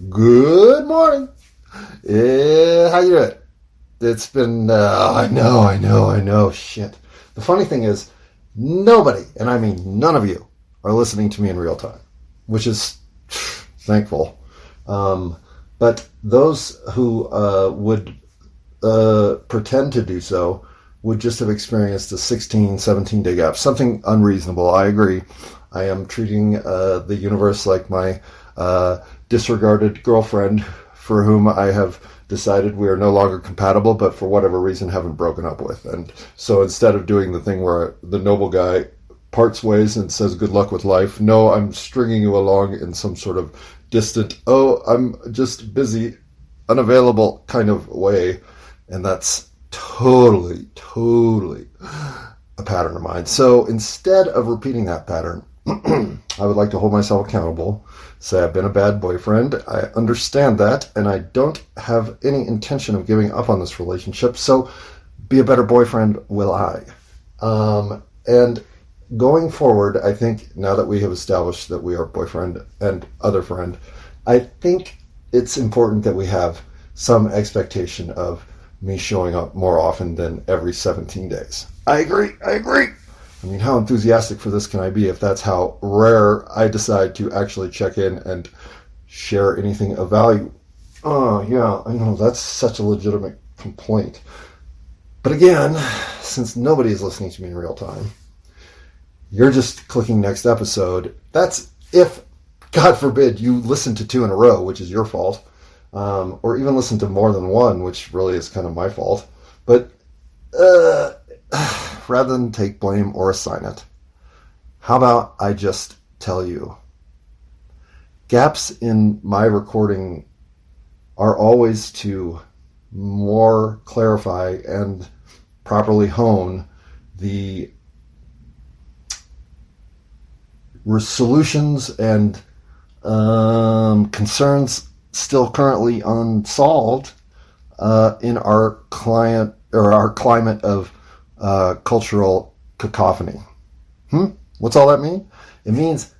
Good morning. Yeah, how you doing? It's been, I know, shit. The funny thing is, nobody, and I mean none of you, are listening to me in real time, which is thankful. But those who would pretend to do so would just have experienced a 16, 17-day gap. Something unreasonable, I agree. I am treating the universe like my disregarded girlfriend for whom I have decided we are no longer compatible, but for whatever reason haven't broken up with. And so instead of doing the thing where the noble guy parts ways and says good luck with life, no, I'm stringing you along in some sort of distant, oh, I'm just busy, unavailable kind of way. And that's totally a pattern of mine. So instead of repeating that pattern, I would like to hold myself accountable, say I've been a bad boyfriend, I understand that, and I don't have any intention of giving up on this relationship, so be a better boyfriend will I. And going forward, I think now that we have established that we are boyfriend and other friend, I think it's important that we have some expectation of me showing up more often than every 17 days. I agree. I mean, how enthusiastic for this can I be if that's how rare I decide to actually check in and share anything of value? Oh, yeah, I know, that's such a legitimate complaint. But again, since nobody is listening to me in real time, you're just clicking next episode. That's if, God forbid, you listen to 2 in a row, which is your fault, or even listen to more than one, which really is kind of my fault. But rather than take blame or assign it, how about I just tell you? Gaps in my recording are always to more clarify and properly hone the solutions and concerns still currently unsolved in our climate of cultural cacophony. What's all that mean? It means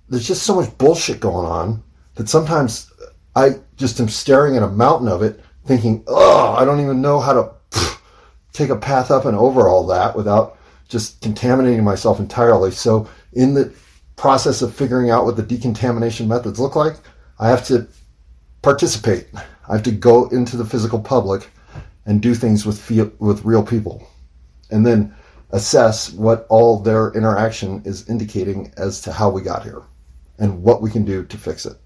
there's just so much bullshit going on that sometimes I just am staring at a mountain of it thinking, oh, I don't even know how to take a path up and over all that without just contaminating myself entirely. So in the process of figuring out what the decontamination methods look like, I have to participate. I have to go into the physical public and do things with real people, and then assess what all their interaction is indicating as to how we got here and what we can do to fix it.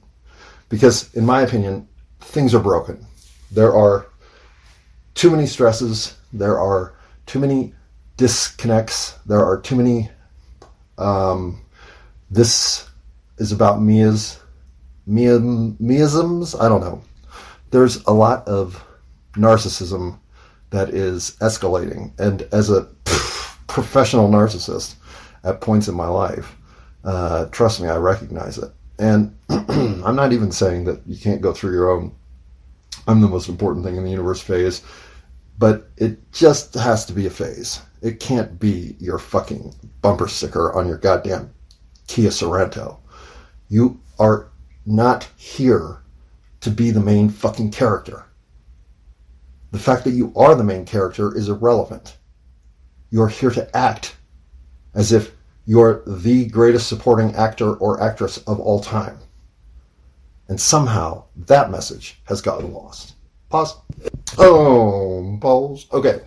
Because in my opinion, things are broken. There are too many stresses. There are too many disconnects. There are too many this is about meisms. I don't know. There's a lot of narcissism that is escalating. And as a professional narcissist at points in my life, trust me, I recognize it. And I'm not even saying that you can't go through your own I'm the most important thing in the universe phase, but it just has to be a phase. It can't be your fucking bumper sticker on your goddamn Kia Sorento. You are not here to be the main fucking character. The fact that you are the main character is irrelevant. You're here to act as if you're the greatest supporting actor or actress of all time. And somehow that message has gotten lost. Pause. Oh, pause. Okay.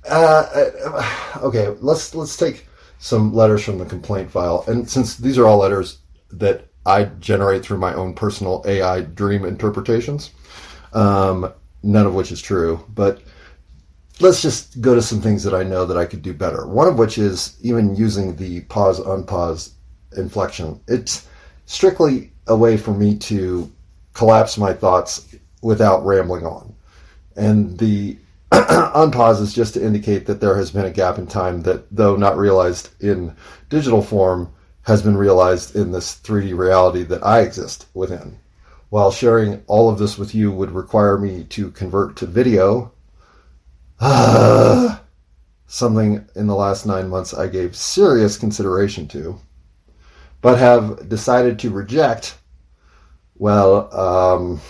Okay, let's take some letters from the complaint file. And since these are all letters that I generate through my own personal AI dream interpretations, none of which is true, but let's just go to some things that I know that I could do better. One of which is even using the pause, unpause inflection. It's strictly a way for me to collapse my thoughts without rambling on. And the unpause is just to indicate that there has been a gap in time that, though not realized in digital form, has been realized in this 3D reality that I exist within. While sharing all of this with you would require me to convert to video, something in the last 9 months I gave serious consideration to, but have decided to reject Well,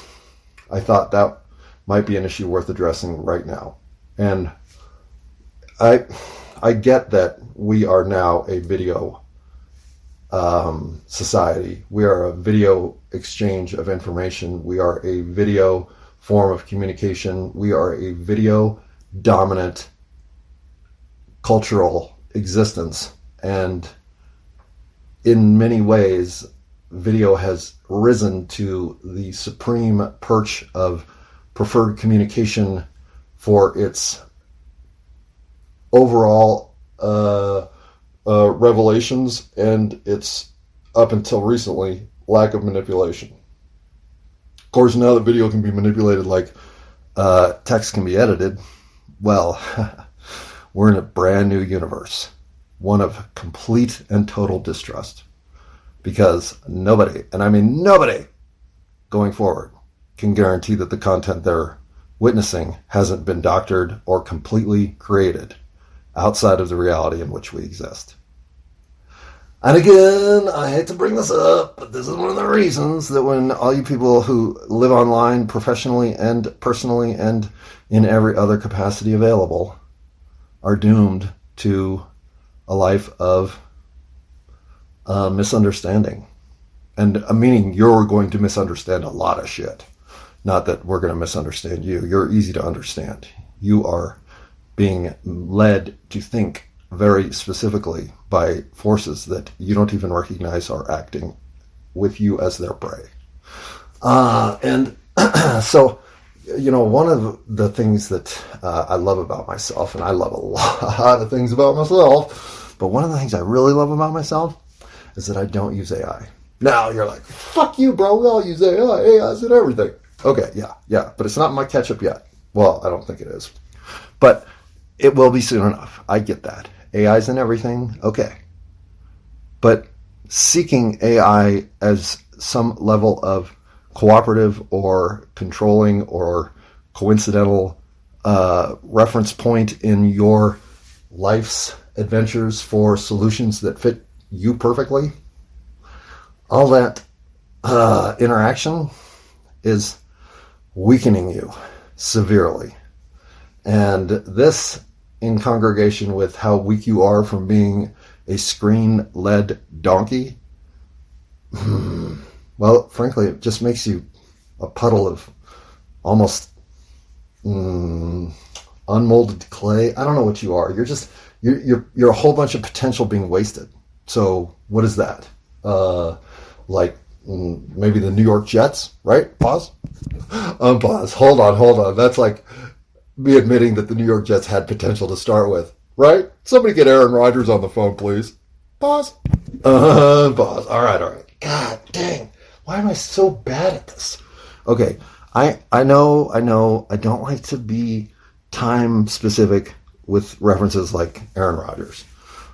I thought that might be an issue worth addressing right now. And I get that we are now a video society. We are a video exchange of information. We are a video form of communication. We are a video dominant cultural existence. And in many ways, video has risen to the supreme perch of preferred communication for its overall revelations and its, up until recently, lack of manipulation. Of course, now that video can be manipulated like text can be edited, well, we're in a brand new universe, one of complete and total distrust. Because nobody, and I mean nobody, going forward can guarantee that the content they're witnessing hasn't been doctored or completely created outside of the reality in which we exist. And again, I hate to bring this up, but this is one of the reasons that when all you people who live online professionally and personally and in every other capacity available are doomed to a life of misunderstanding. And meaning you're going to misunderstand a lot of shit. Not that we're going to misunderstand you. You're easy to understand. You are being led to think very specifically by forces that you don't even recognize are acting with you as their prey. And so, you know, one of the things that I love about myself, and I love a lot of things about myself, but one of the things I really love about myself is that I don't use AI. Now you're like, fuck you, bro. We all use AI. AI's in everything. Okay, yeah. But it's not my ketchup yet. Well, I don't think it is. But it will be soon enough. I get that. AI's in everything. Okay. But seeking AI as some level of cooperative or controlling or coincidental reference point in your life's adventures for solutions that fit you perfectly, all that interaction is weakening you severely. And this, in congregation with how weak you are from being a screen-led donkey, well, frankly, it just makes you a puddle of almost unmolded clay. I don't know what you are. You're a whole bunch of potential being wasted. So what is that? Like maybe the New York Jets, right? Pause. Pause. Hold on. That's like me admitting that the New York Jets had potential to start with, right? Somebody get Aaron Rodgers on the phone, please. Pause. Pause. All right. God dang. Why am I so bad at this? Okay. I know. I don't like to be time specific with references like Aaron Rodgers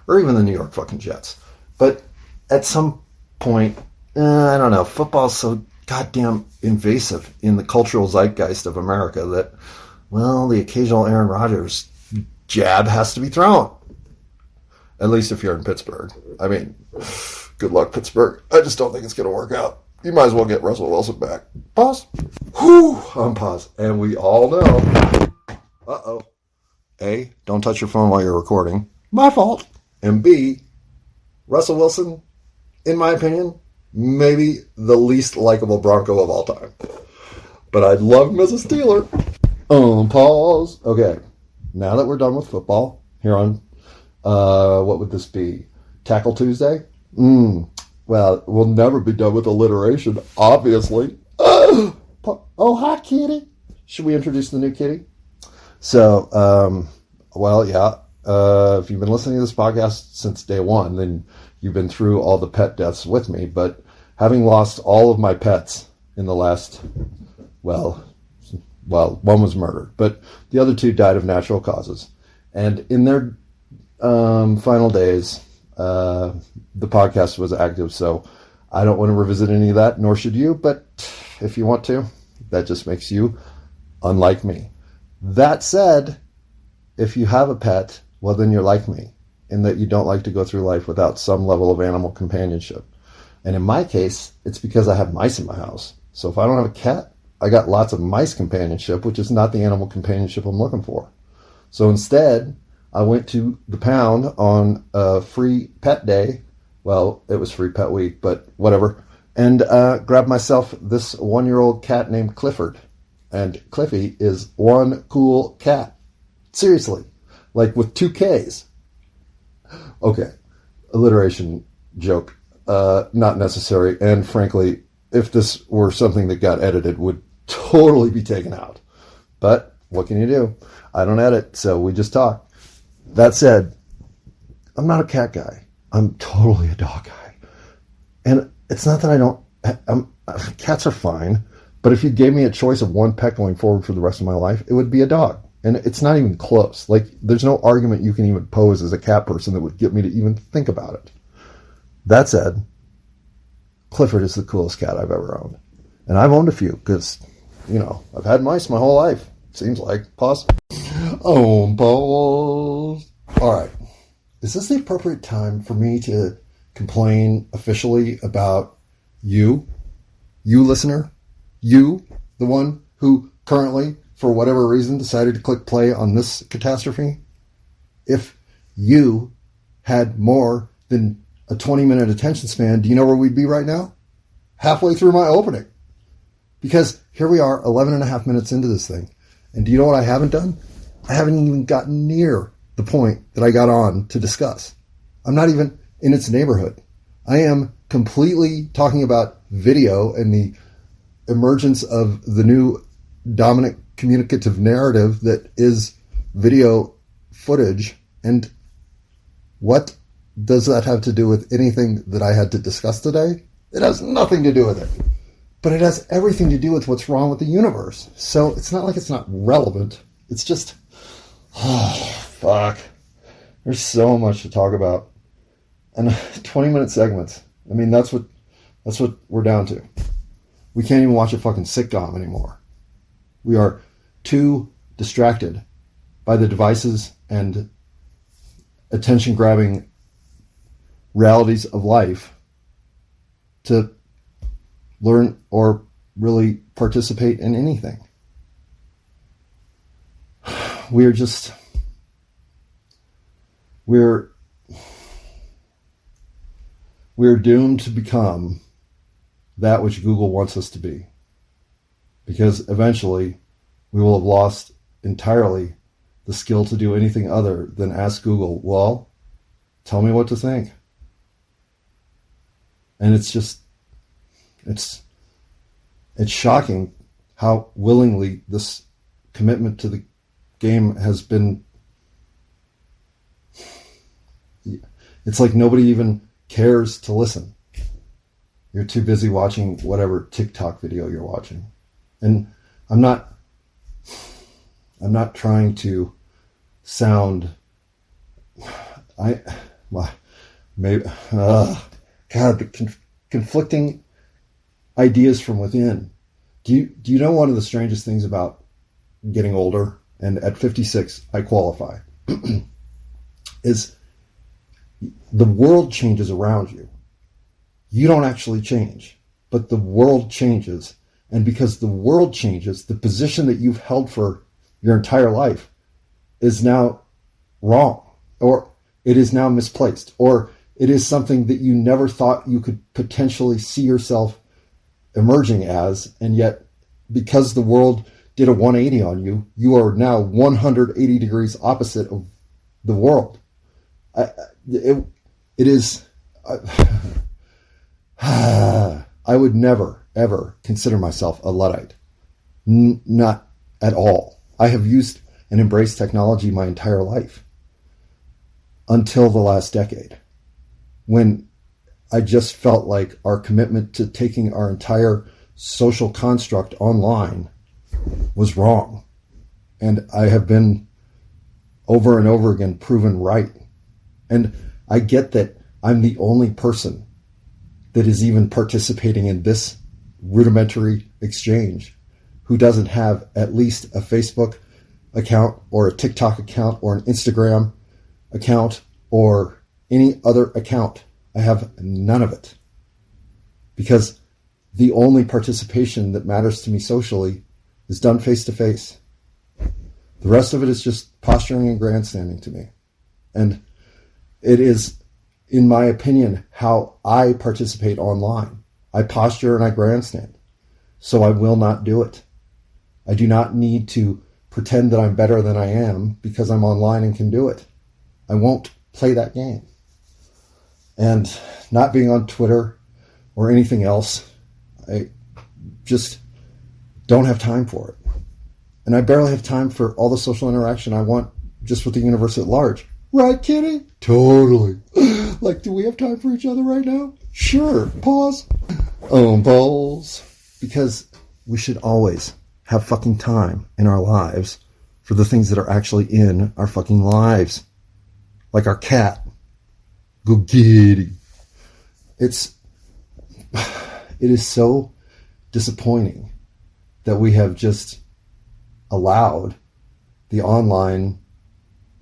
or even the New York fucking Jets. But at some point, I don't know, football's so goddamn invasive in the cultural zeitgeist of America that, well, the occasional Aaron Rodgers jab has to be thrown. At least if you're in Pittsburgh. I mean, good luck, Pittsburgh. I just don't think it's going to work out. You might as well get Russell Wilson back. Pause. Whew. Pause. And we all know. Uh-oh. A, don't touch your phone while you're recording. My fault. And B, Russell Wilson, in my opinion, maybe the least likable Bronco of all time. But I'd love him as a Steeler. Pause. Okay. Now that we're done with football, here on, what would this be? Tackle Tuesday? Well, we'll never be done with alliteration, obviously. Oh, hi, kitty. Should we introduce the new kitty? So, well, yeah. If you've been listening to this podcast since day one, then you've been through all the pet deaths with me. But having lost all of my pets in the last, well, one was murdered, but the other two died of natural causes. And in their final days, the podcast was active, so I don't want to revisit any of that, nor should you. But if you want to, that just makes you unlike me. That said, if you have a pet, well, then you're like me, in that you don't like to go through life without some level of animal companionship. And in my case, it's because I have mice in my house. So if I don't have a cat, I got lots of mice companionship, which is not the animal companionship I'm looking for. So instead, I went to the pound on a free pet day. Well, it was free pet week, but whatever. And grabbed myself this 1-year-old cat named Clifford. And Cliffy is one cool cat. Seriously. Like with 2 Ks. Okay. Alliteration joke. Not necessary. And frankly, if this were something that got edited, would totally be taken out. But what can you do? I don't edit, so we just talk. That said, I'm not a cat guy. I'm totally a dog guy. And it's not that I don't... cats are fine, but if you gave me a choice of one pet going forward for the rest of my life, it would be a dog. And it's not even close. Like, there's no argument you can even pose as a cat person that would get me to even think about it. That said, Clifford is the coolest cat I've ever owned. And I've owned a few because, you know, I've had mice my whole life. Seems like. Pause. Oh, balls. All right. Is this the appropriate time for me to complain officially about you listener? You, the one who currently, for whatever reason, decided to click play on this catastrophe? If you had more than a 20-minute attention span, do you know where we'd be right now? Halfway through my opening. Because here we are, 11 and a half minutes into this thing. And do you know what I haven't done? I haven't even gotten near the point that I got on to discuss. I'm not even in its neighborhood. I am completely talking about video and the emergence of the new dominant communicative narrative that is video footage. And what does that have to do with anything that I had to discuss today? It has nothing to do with it. But it has everything to do with what's wrong with the universe. So it's not like it's not relevant. It's just, oh, fuck. There's so much to talk about. And 20-minute segments. I mean, that's what we're down to. We can't even watch a fucking sitcom anymore. We are too distracted by the devices and attention-grabbing realities of life to learn or really participate in anything. We're doomed to become that which Google wants us to be. Because eventually we will have lost entirely the skill to do anything other than ask Google, well, tell me what to think. And it's shocking how willingly this commitment to the game has been. It's like nobody even cares to listen. You're too busy watching whatever TikTok video you're watching. And I'm not trying to sound, conflicting ideas from within. Do you know one of the strangest things about getting older, and at 56 I qualify, is the world changes around you. You don't actually change, but the world changes. And because the world changes, the position that you've held for your entire life is now wrong, or it is now misplaced, or it is something that you never thought you could potentially see yourself emerging as, and yet because the world did a 180 on you, you are now 180 degrees opposite of the world. It is... I would never, ever consider myself a Luddite. Not at all. I have used and embraced technology my entire life until the last decade, when I just felt like our commitment to taking our entire social construct online was wrong. And I have been over and over again proven right. And I get that I'm the only person that is even participating in this rudimentary exchange who doesn't have at least a Facebook account or a TikTok account or an Instagram account or any other account. I have none of it because the only participation that matters to me socially is done face to face. The rest of it is just posturing and grandstanding to me. And it is, in my opinion, how I participate online. I posture and I grandstand. So I will not do it. I do not need to pretend that I'm better than I am because I'm online and can do it. I won't play that game. And not being on Twitter or anything else, I just don't have time for it. And I barely have time for all the social interaction I want just with the universe at large. Right, Kitty? Totally. Like, do we have time for each other right now? Sure. Pause. Pause. Because we should always have fucking time in our lives for the things that are actually in our fucking lives. Like our cat. Go kitty. It is so disappointing that we have just allowed the online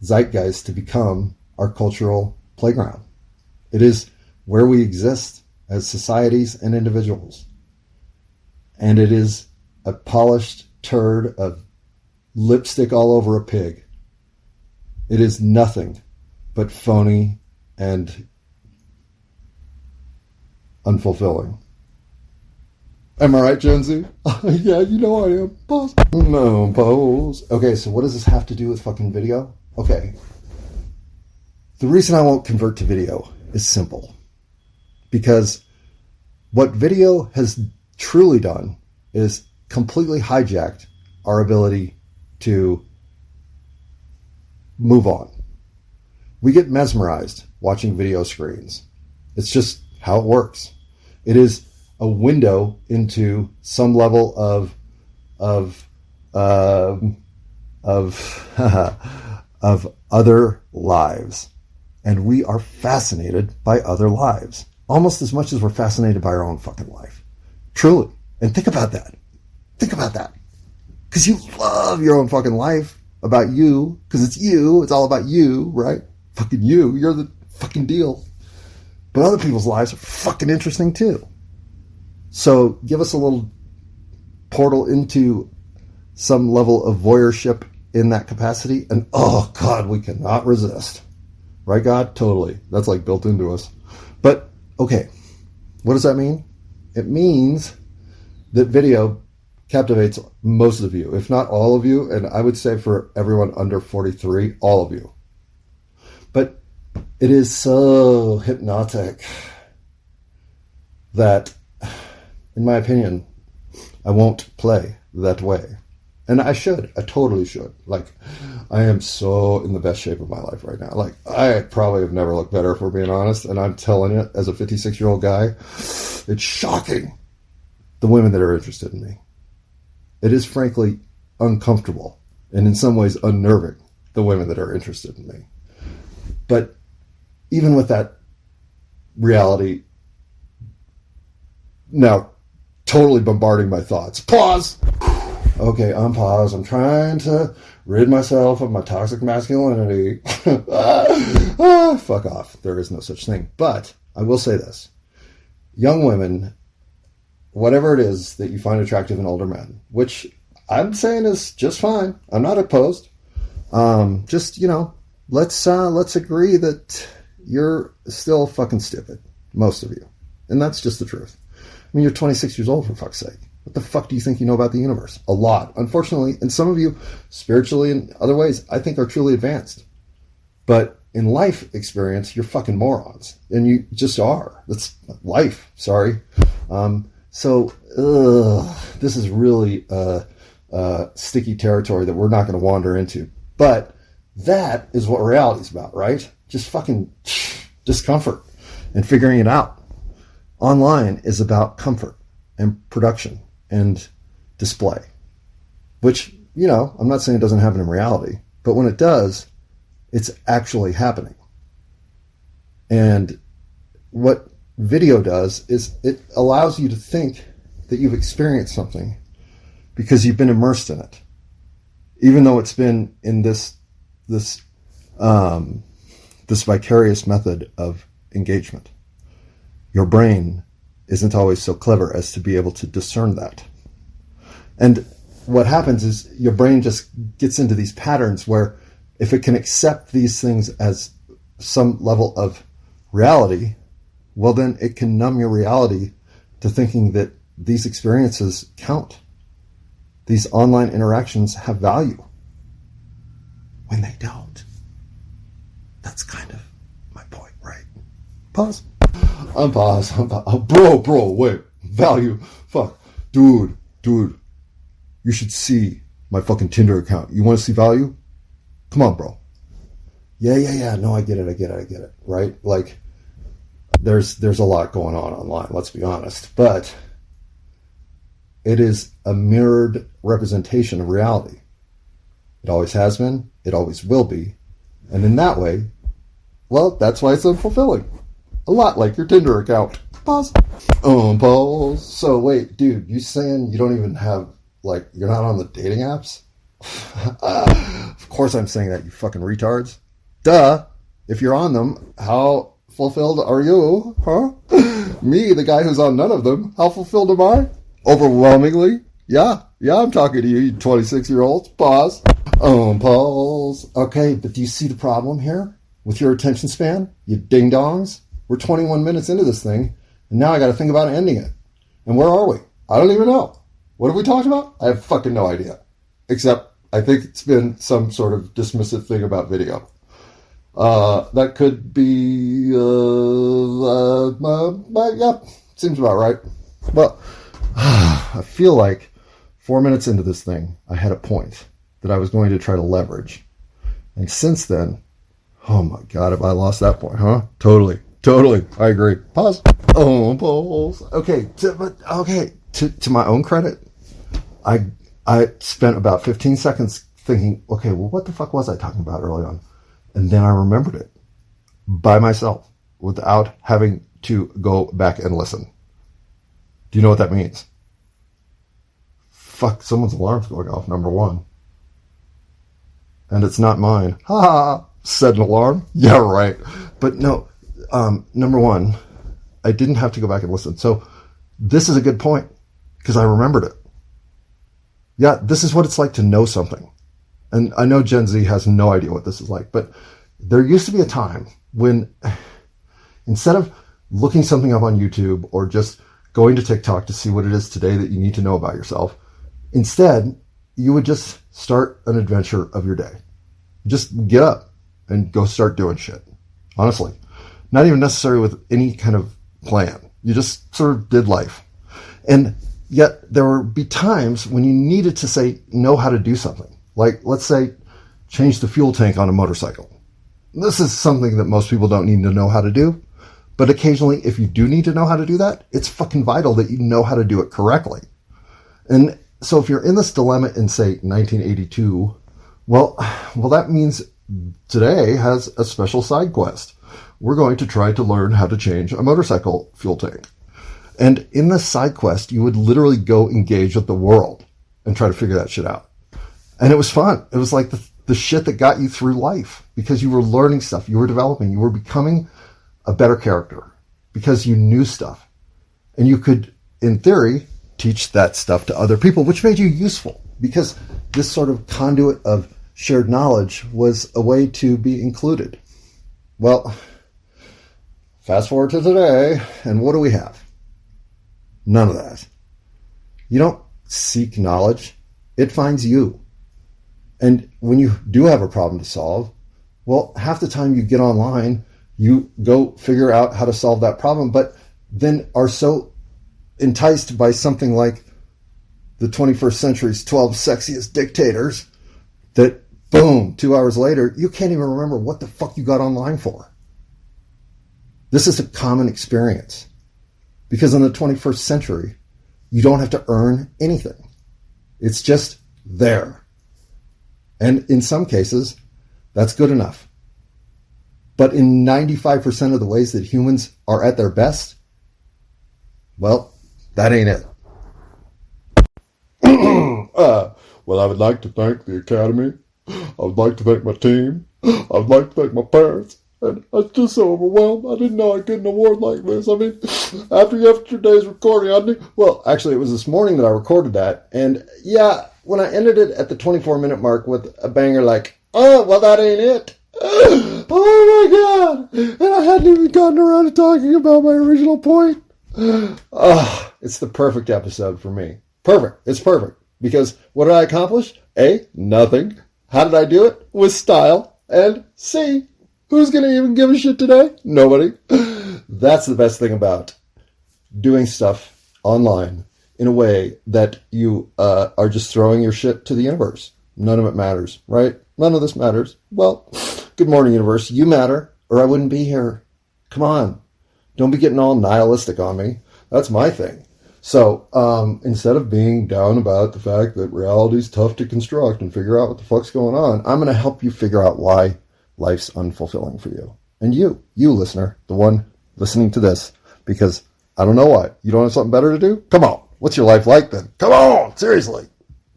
zeitgeist to become our cultural playground. It is where we exist as societies and individuals. And it is a polished turd of lipstick all over a pig. It is nothing but phony and unfulfilling. Am I right, Gen Z? Yeah, you know I am. Pause. No, pose. Okay, so what does this have to do with fucking video? Okay. The reason I won't convert to video is simple. Because what video has truly done is completely hijacked our ability to move on. We get mesmerized watching video screens. It's just how it works. It is a window into some level of other lives. And we are fascinated by other lives almost as much as we're fascinated by our own fucking life. Truly. And think about that. Think about that. Because you love your own fucking life, about you, because it's you. It's all about you, right? Fucking you. You're the fucking deal. But other people's lives are fucking interesting too. So give us a little portal into some level of voyeurship in that capacity, and oh God, we cannot resist. Right, God? Totally. That's like built into us. But, okay, what does that mean? It means that video captivates most of you, if not all of you, and I would say for everyone under 43, all of you. But it is so hypnotic that, in my opinion, I won't play that way. And I should. I totally should. Like, I am so in the best shape of my life right now. Like, I probably have never looked better, if we're being honest. And I'm telling you, as a 56-year-old guy, it's shocking, the women that are interested in me. It is frankly uncomfortable and in some ways unnerving, the women that are interested in me. But even with that reality, now totally bombarding my thoughts. Pause! Okay, unpause. I'm trying to rid myself of my toxic masculinity. Fuck off. There is no such thing. But I will say this. Young women, whatever it is that you find attractive in older men, which I'm saying is just fine. I'm not opposed. Just, let's agree that you're still fucking stupid. Most of you. And that's just the truth. I mean, you're 26 years old, for fuck's sake. What the fuck do you think you know about the universe? A lot. Unfortunately, and some of you, spiritually and other ways, I think are truly advanced. But in life experience, you're fucking morons. And you just are. That's life. Sorry. This is really sticky territory that we're not going to wander into. But that is what reality's about, right? Just fucking discomfort and figuring it out. Online is about comfort and production and display, which, I'm not saying it doesn't happen in reality, but when it does, it's actually happening. And what video does is it allows you to think that you've experienced something because you've been immersed in it, even though it's been in this vicarious method of engagement. Your brain isn't always so clever as to be able to discern that. And what happens is your brain just gets into these patterns where if it can accept these things as some level of reality, well, then it can numb your reality to thinking that these experiences count. These online interactions have value when they don't. That's kind of my point, right? Pause. Unpause. Oh, bro, wait. Value. Fuck. Dude. You should see my fucking Tinder account. You want to see value? Come on, bro. Yeah. No, I get it. Right? Like, there's a lot going on online, let's be honest. But it is a mirrored representation of reality. It always has been. It always will be. And in that way, well, that's why it's unfulfilling. A lot like your Tinder account. Pause. Pause. So wait, dude, you saying you don't even have, like, you're not on the dating apps? Of course I'm saying that, you fucking retards. Duh. If you're on them, how fulfilled are you? Huh? Me, the guy who's on none of them, how fulfilled am I? Overwhelmingly. Yeah, I'm talking to you 26-year-olds. Pause. Pause. Okay, but do you see the problem here with your attention span? You ding-dongs? We're 21 minutes into this thing, and now I got to think about ending it. And where are we? I don't even know. What have we talked about? I have fucking no idea. Except I think it's been some sort of dismissive thing about video. That could be, yeah, seems about right. Well, I feel like 4 minutes into this thing, I had a point that I was going to try to leverage. And since then, oh my God, have I lost that point, huh? Totally. I agree. Pause. Pause. Okay. To my own credit, I spent about 15 seconds thinking, okay, well, what the fuck was I talking about early on? And then I remembered it by myself without having to go back and listen. Do you know what that means? Fuck, someone's alarm's going off, number one. And it's not mine. Ha ha, said an alarm. Yeah, right. But no, number one, I didn't have to go back and listen. So this is a good point because I remembered it. Yeah, this is what it's like to know something. And I know Gen Z has no idea what this is like, but there used to be a time when instead of looking something up on YouTube or just going to TikTok to see what it is today that you need to know about yourself, instead, you would just start an adventure of your day. Just get up and go start doing shit. Honestly. Not even necessarily with any kind of plan. You just sort of did life. And yet there would be times when you needed to say, know how to do something. Like, let's say, change the fuel tank on a motorcycle. This is something that most people don't need to know how to do. But occasionally, if you do need to know how to do that, it's fucking vital that you know how to do it correctly. And so if you're in this dilemma in, say, 1982, well, that means today has a special side quest. We're going to try to learn how to change a motorcycle fuel tank. And in this side quest, you would literally go engage with the world and try to figure that shit out. And it was fun. It was like the shit that got you through life because you were learning stuff. You were developing. You were becoming a better character because you knew stuff. And you could, in theory, teach that stuff to other people, which made you useful because this sort of conduit of shared knowledge was a way to be included. Well, fast forward to today, and what do we have? None of that. You don't seek knowledge. It finds you. And when you do have a problem to solve, well, half the time you get online, you go figure out how to solve that problem, but then are so enticed by something like the 21st century's 12 sexiest dictators that, boom, 2 hours later, you can't even remember what the fuck you got online for. This is a common experience because in the 21st century, you don't have to earn anything. It's just there. And in some cases, that's good enough. But in 95% of the ways that humans are at their best, well, that ain't it. Well, I would like to thank the Academy. I would like to thank my team. I would like to thank my parents. And I'm just so overwhelmed. I didn't know I'd get an award like this. I mean, after yesterday's recording, I knew... Well, actually, it was this morning that I recorded that. And yeah, when I ended it at the 24-minute mark with a banger like, oh, well, that ain't it. Oh, my God. And I hadn't even gotten around to talking about my original point. Oh, it's the perfect episode for me. Perfect. It's perfect. Because what did I accomplish? A, nothing. How did I do it? With style. And C, who's going to even give a shit today? Nobody. That's the best thing about doing stuff online in a way that you are just throwing your shit to the universe. None of it matters, right? None of this matters. Well, good morning, universe. You matter, or I wouldn't be here. Come on. Don't be getting all nihilistic on me. That's my thing. So instead of being down about the fact that reality's tough to construct and figure out what the fuck's going on, I'm going to help you figure out why life's unfulfilling for you. And you listener, the one listening to this, because I don't know why. You don't have something better to do? Come on. What's your life like then? Come on. Seriously.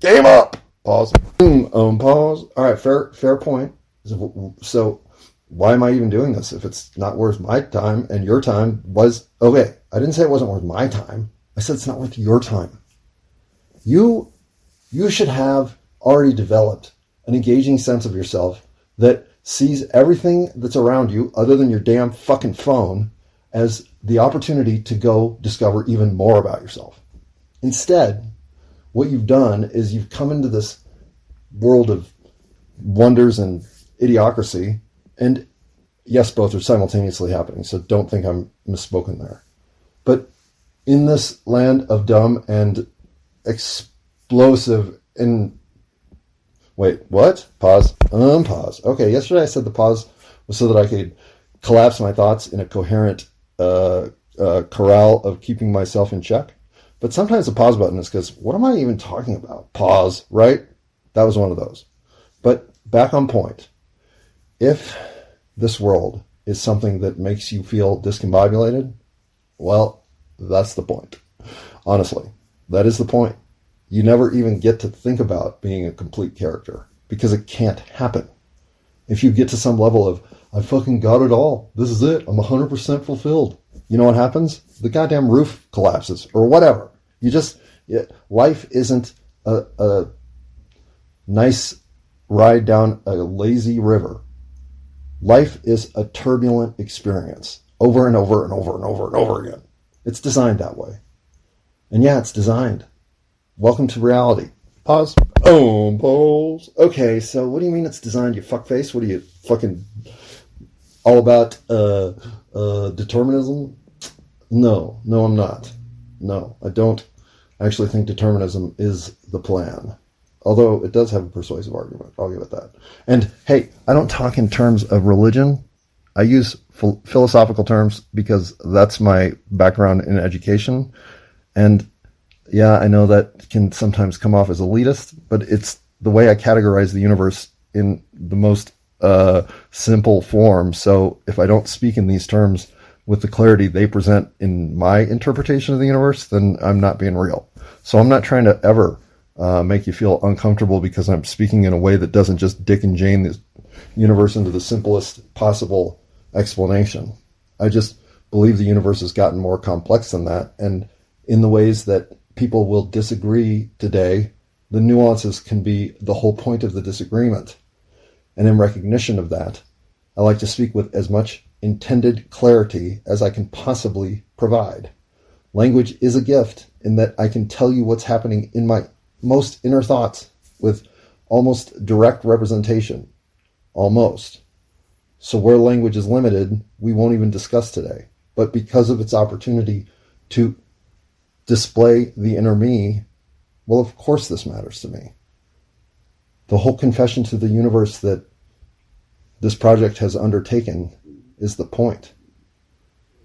Game up. Pause. Pause. All right. Fair point. So why am I even doing this if it's not worth my time and your time was... Okay. I didn't say it wasn't worth my time. I said it's not worth your time. You should have already developed an engaging sense of yourself that sees everything that's around you other than your damn fucking phone as the opportunity to go discover even more about yourself. Instead, what you've done is you've come into this world of wonders and idiocracy, and yes, both are simultaneously happening, so don't think I'm misspoken there. But in this land of dumb and explosive and... Wait, what? Pause. Pause. Okay, yesterday I said the pause was so that I could collapse my thoughts in a coherent corral of keeping myself in check. But sometimes the pause button is because, what am I even talking about? Pause, right? That was one of those. But back on point. If this world is something that makes you feel discombobulated, well, that's the point. Honestly, that is the point. You never even get to think about being a complete character because it can't happen. If you get to some level of, I fucking got it all. This is it. I'm 100% fulfilled. You know what happens? The goddamn roof collapses or whatever. Life isn't a nice ride down a lazy river. Life is a turbulent experience over and over and over and over and over again. It's designed that way. And yeah, it's designed. Welcome to reality. Pause. Pause. Okay, so what do you mean it's designed, you fuckface? What are you, fucking all about determinism? No, I'm not. No, I don't actually think determinism is the plan. Although it does have a persuasive argument. I'll give it that. And hey, I don't talk in terms of religion. I use philosophical terms because that's my background in education. And yeah, I know that can sometimes come off as elitist, but it's the way I categorize the universe in the most simple form. So if I don't speak in these terms with the clarity they present in my interpretation of the universe, then I'm not being real. So I'm not trying to ever make you feel uncomfortable because I'm speaking in a way that doesn't just Dick and Jane the universe into the simplest possible explanation. I just believe the universe has gotten more complex than that, and in the ways that people will disagree today, the nuances can be the whole point of the disagreement. And in recognition of that, I like to speak with as much intended clarity as I can possibly provide. Language is a gift in that I can tell you what's happening in my most inner thoughts with almost direct representation. Almost. So where language is limited, we won't even discuss today. But because of its opportunity to display the inner me, well, of course this matters to me. The whole confession to the universe that this project has undertaken is the point.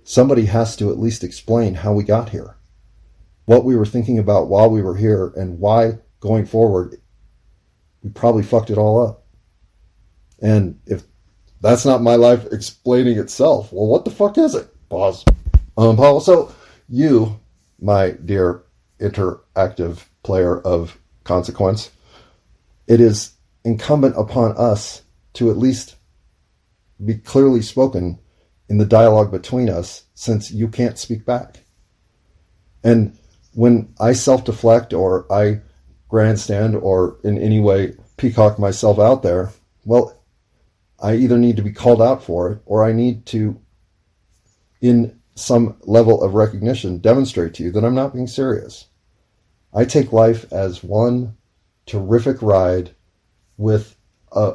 Somebody has to at least explain how we got here, what we were thinking about while we were here, and why, going forward, we probably fucked it all up. And if that's not my life explaining itself, well, what the fuck is it? Pause. Pause. So you, my dear interactive player of consequence, it is incumbent upon us to at least be clearly spoken in the dialogue between us, since you can't speak back. And when I self-deflect or I grandstand or in any way peacock myself out there, well, I either need to be called out for it, or I need to, in some level of recognition, demonstrate to you that I'm not being serious. I take life as one terrific ride with a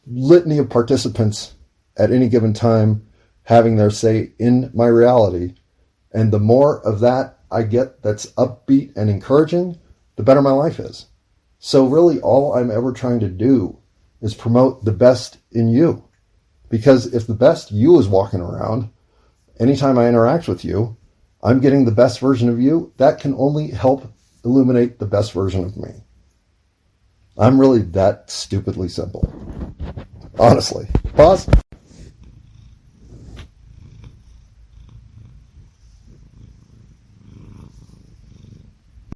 litany of participants at any given time having their say in my reality. And the more of that I get that's upbeat and encouraging, the better my life is. So really all I'm ever trying to do is promote the best in you. Because if the best you is walking around, anytime I interact with you, I'm getting the best version of you. That can only help illuminate the best version of me. I'm really that stupidly simple. Honestly. Pause.